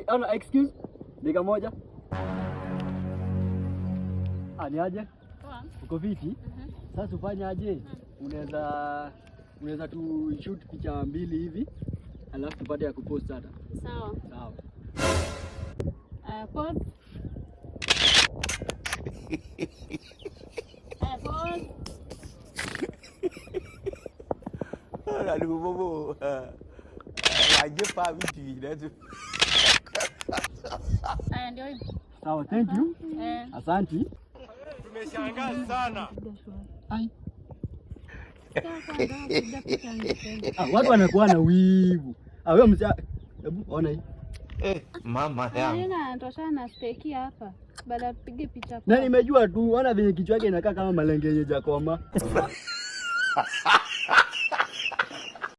Ona excuse. Dakika moja. Ni aje? Poa. Uko vipi? Sasa ufanye aje? Unaweza tu shoot picha mbili hivi. Alafu tupate ya kupost hata. Sawa. Sawa. Pause. Pause. Aduh bobo. Aje pa vipi tu. Ndio hivi. Sawa, thank you. Asante. Tumeshangaa sana. Ai. Watu wanakuwa na wivu. Wewe mzee, hebu ona hii. Mama yangu. Nina natoshana na steki hapa. Baada tupige picha. Na nimejua tu, ona venye kichwa yake inakaa kama malenge yenye jakoma.